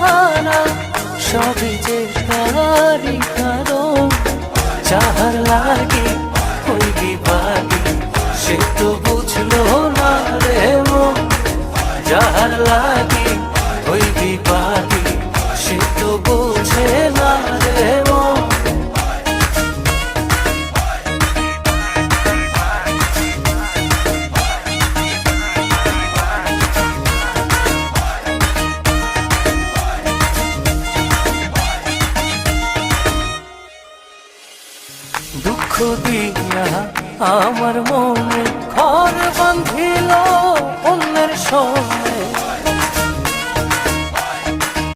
বাহানা, সবই যে তারই কারণ। যাহার লাগে ওই বিবাদী, সে তো বুঝলো না রে মন। যাহার লাগে ওই বিবাদী, সে তো বোঝে না রে মন। দুঃখ দিয়া আমার মনে ঘর বাঁধিল অন্যের সঙ্গে।